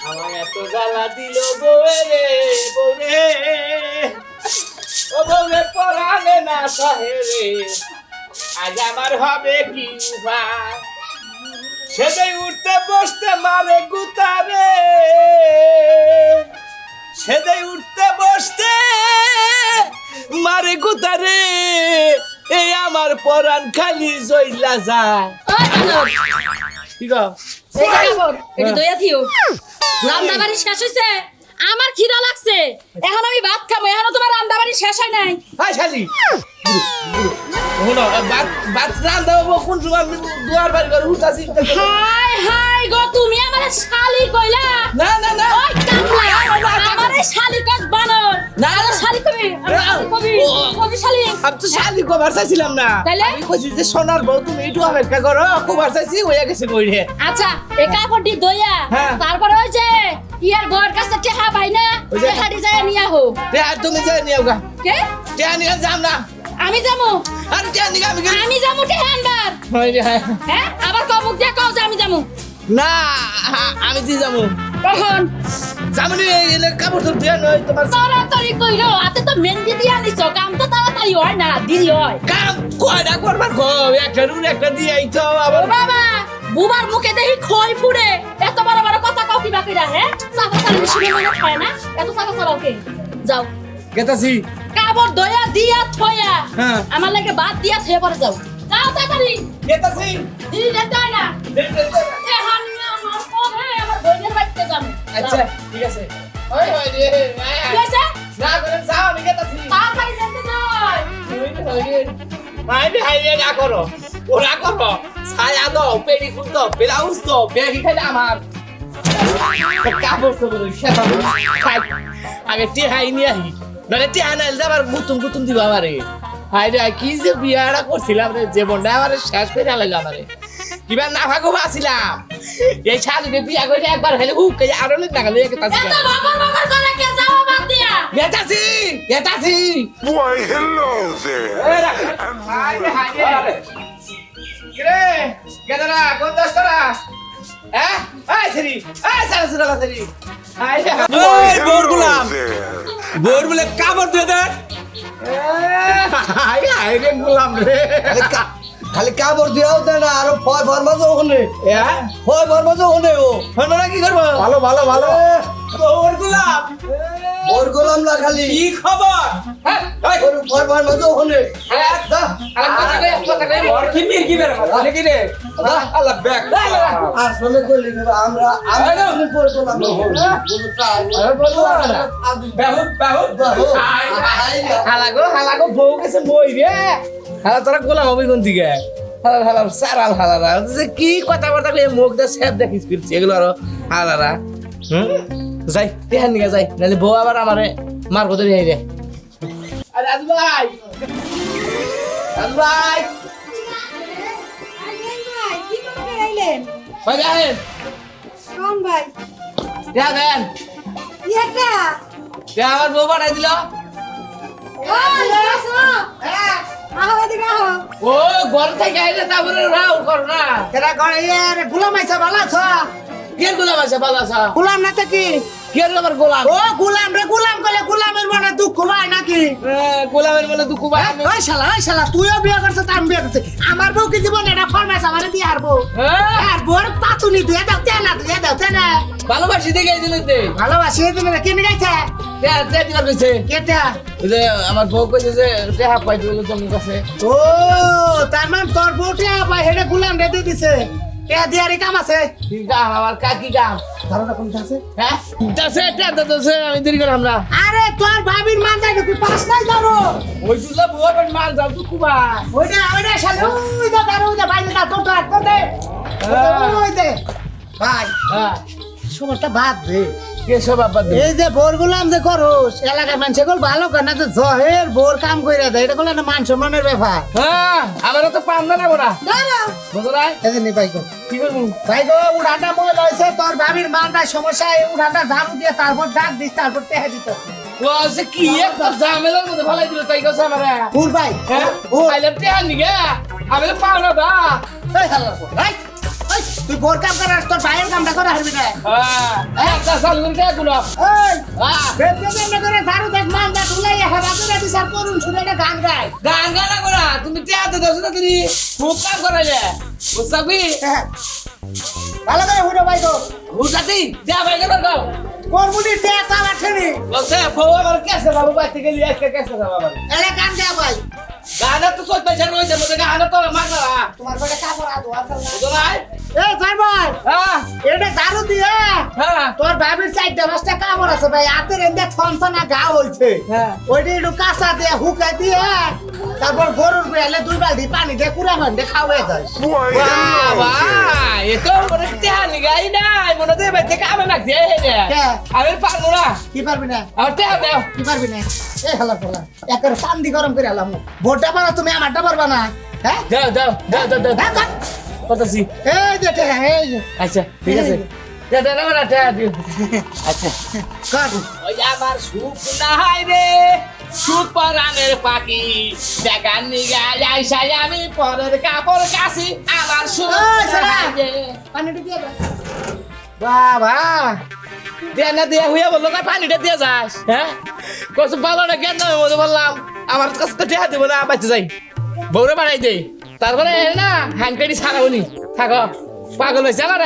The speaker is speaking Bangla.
আমার এত জ্বালা দিল বউরে বউরে ও বউরে পরাণে না সহে রে আজ আমার হবে কি উপায় সেটাই উঠতে বসতে মারে গুতারে সেটাই উঠতে বসতে মারে গুতারে এই আমার পরাণ খালি জইলা যায় ঠিক রান্দাবাড়ি শেষ হয়েছে আমার খিদা লাগছে এখন আমি ভাত খাবো এখন তোমার রান্দাবাড়ি শেষ হয় নাই হাই শালি বাত রান্দা কোন সময় দুয়ার বাড়ি করে উঠাছি হাই হাই গো তুমি আমারে শালি কইলা না না না ওই কামলা আমারে শালি কত বানর না আরে শালি কবি কবি কবি শালি আমি তো শালি কবার চাইছিলাম না তাইলে? আমি কইছি যে সোনার বউ তুমি একটু অপেক্ষা করো কবার চাইছি হইয়া গেছে কইরে আচ্ছা এই কাপড়টি দইয়া হ্যাঁ। তারপরে ওই যে ইয়ার ঘর কাছে টেহা ভাই না ওই যে- টেহাটি যায় নিয়া হো তে আর তুমি যাই নিও গা কে তে নিয়ে যাম না আমি যামু আর তে নিয়ে আমি গেলি আমি যামু টেহা আনবার হ্যাঁ আবার কমুক দিয়া কও যে আমি যামু না আমি দি যামু কখন যামনি এনে কাপড় তো দিয়া নয় তোমার তাড়াতাড়ি কইরো আতে তো মেহেন্দি দিয়া নিছ কাম তো তাড়াতাড়ি হয় না দেরি হয় কাম কয়টা করবার কো একটা রুল একটা দিয়ে আইতো ও আবার বাবা বুবার মুখে দেখি খই পুড়ে এত বড় বড় কথা কাউ কি বাকি রাখে সাফা সালি শুনে মনে খায় না এত সাফা সালাও কে যাও গেতাছি কাপড় দয়া দিয়া থয়া হ্যাঁ। আমার লাগে বাদ দিয়া থয়ে পরে যাও যাও তাড়াতাড়ি গেতাছি দিদি যেতে হয় না এ হান্না আমার পরে আমার বইনের বাড়িতে যাবো আচ্ছা ঠিক আছে ওই ওই রে কি হয়েছে না করে যাও আমি গেতাছি তাড়াতাড়ি যেতে যাই মাইরে হাইরে না করো ওরা করো ছায়া দাও পেড়ি খুল দাও ব্লাউজ দাও ব্যাগি খাইলে আমার কাপড় তো বলো সেটা আগে টিহাই নিয়ে আহি নাহলে টিহা না এলে আবার গুতুম গুতুম দিব আমারে হাইরে কি যে বিয়াটা করছিলাম রে জীবনটা আমার শেষ করে লাগলো আমারে কিবা না ভাগো বাছিলাম এই শালিকে বিয়া করে একবার হলে হুক আরো না গেলে একটা এত বাবার বাবার করে কে যাও বাদ দিয়া গেতাছি গেতাছি Why, hello there. হাইরে হাইরে কিরে গেদারা কোন দস্তরা হ্যাঁ এই সেরি এই সারা সারা সেরি হাইরে ওই বোর গুলাম there. বোর বলে কাপড় দিয়ে দে হাই হাইরে গোলাম রে খালি কাপড় দিয়াও দে না আরো ফয় ফরমাজও ওখানে হ্যাঁ ফয় ফরমাজও ওখানে ও ফোনটা কি করব ভালো ভালো ভালো বোর গোলাম বোর গোলাম না খালি কি খবর হ্যাঁ ওই ওর ফয় ফরমাজও ওখানে দা আলা কথা কই ওর কি মির কি বের মানে কি রে আল্লাহ ব্যাগ আর শুনে কইলি আমরা আমি বোর গোলাম না বলো চাই বাহু হালাগো বউ গেছে মই রে হালা তোরা গোলাম হবি কোন দিকে হালার হালার সারাল হালারা যে কি কথাবার্তা কই মুখ দে সেব দেখিস ফিরছি এগুলো আর হালারা যাই তেহান নিয়ে যাই নালে বউ আবার আমারে মার কথা রে রে আরে আজ ভাই আজ ভাই কি করে আইলেন ভাই যাই কোন ভাই দেয়া দেন এটা দেয়া আমার বউ পাঠাই দিল ওই আসো আহো এদিকে আহো ও ঘর থেকে আইলে তারপরে রাও কর না কেরা করে এর গোলাম আইছা ভালো আছো কে গোলাম আছে ভালো আছে গোলাম না তো কি কে আমার গোলাম ও গোলাম রে গোলাম কইলে গোলামের মনে দুঃখ ভাই নাকি গোলামের বলে দুঃখ ভাই ওই শালা তুইও বিয়ে করছিস তার বিয়ে করছিস আমার বউ কি জীবন এটা ফরমাইশ আমারে দিয়ে হারবো আর বোর পাতুনি দিয়ে দাও তেনা ভালোবাসি দেখে এই দিলে দে ভালোবাসি তুমি কেন গাইছে তে দিবার কইছে কেটা ওই যে আমার বউ কইছে যে টেহা পাই দিল তোমার কাছে ও তার মানে তোর বউটা ভাই হেডে গুলাম রেডি দিছে কে দিয়ারি কাম আছে কি কাম আমার কাকি কাম ধারণা কোনটা আছে হ্যাঁ দছে তে দছে আমি দেরি করে আমরা আরে তোর ভাবির মান যাই তুই পাস নাই যাবো ওই তুই বউ কোন মাল যাও তুই কুবা ওইটা শালা ওই দা দাঁড়ো ওই দা বাইরে দা তোর দে ওই দে ভাই হ্যাঁ সময়টা বাদ দে কে সব আব্বা দে এই যে বোর গুলাম যে করস এলাকার মানুষ গুলো ভালো কর না যে জহের বোর কাম কইরা দেয় এটা গুলো না মান সম্মানের ব্যাপার হ্যাঁ আমারও তো পান না বড়া দাঁড়াও বুঝো নাই এই নি ভাই গো কি করব ভাই গো উড়াটা মই লইছে তোর ভাবির মানটা সমস্যা এই উড়াটা ঝাড়ু দিয়ে তারপর ডাক দিস তারপর টেহা দিত ও সে কি একটা ঝামেলার মধ্যে ফলাই দিল তাই কইছে আমারে ফুল ভাই হ্যাঁ ও আইলে টেহা নিগে আমি তো পাও না দা এই হালা এই তুই বোর কাম করাস তোর ভাইয়ের কামটা করে হারবি না চালু করে দেখ গুলো এই বেতে দেন করে ঝাড়ু দেখ মান দা তুলাই হেবা করে দিস আর করুন শুনে একটা গান গায় গান গানা করা তুমি টিয়াতে দাও না তুমি খুব কাম করাইলে বুঝছাবি হ্যাঁ। ভালো করে হুড়ো ভাই তো হুজাতি যা ভাই গেল গাও করবুনি তে তা মাঠেনি বলছে বউ আমার কেসে বাবু বাইতে গেলি আজকে কেসে যাবা বাবা এলে গান গা ভাই গানা তো সত্যি জানো ওই যে মধ্যে গানা তো মার না তোমার বেটা কাপড় আদো আসল না বুঝো নাই এই ভাই ভাই হ্যাঁ এটা ঝাড়ু দিয়ে হ্যাঁ তোর ভাবির সাইডে পাঁচটা কাপড় আছে ভাই হাতের এন্দে থনথনা গা হইছে হ্যাঁ। ওইটা একটু কাঁচা দিয়ে হুকাই দিয়ে তারপর গরুর বেলে 2 বালতি পানি দিয়ে কুড়া ভান দিয়ে খাওয়াই যায় Why, বাবা hello এ তো মনে টিহানি গাই নাই মনে দে বাইতে কামে নাকি এই রে কে? আমি পারবো না কি পারবি না আর টিহা দাও কি পারবি না এই হালা ফলা একের চান্দি গরম করে আলাম ভোটটা পারা তুমি আমারটা পারবা না হ্যাঁ দাও দাও দাও দাও দাও হ্যাঁ, কর। কতছি এই যে টেহা, এই যে আচ্ছা ঠিক আছে দাও দাও না টিহা দিও আচ্ছা কর ওই আমার সুখ নাই রে সুখ পরাণের পাখি দেখার নিগায় আইসাই আমি পরের কাপড় কাছি আমার সুখ ওই, সারা। নাই রে। পানিটা দিয়ে দাও বাবা দিয়া না দিয়া হইয়া বললো না পানিটা দিয়ে যাস হ্যাঁ কসম ভালো না কেন মনে বললাম আমার কাছে তো টেহা দেবো না বাচ্চা যাই বউরে বাড়াই দে তারপরে না হ্যান্ড কাটি ছাড়াবনি থাকো পাগল হয়েছে আমার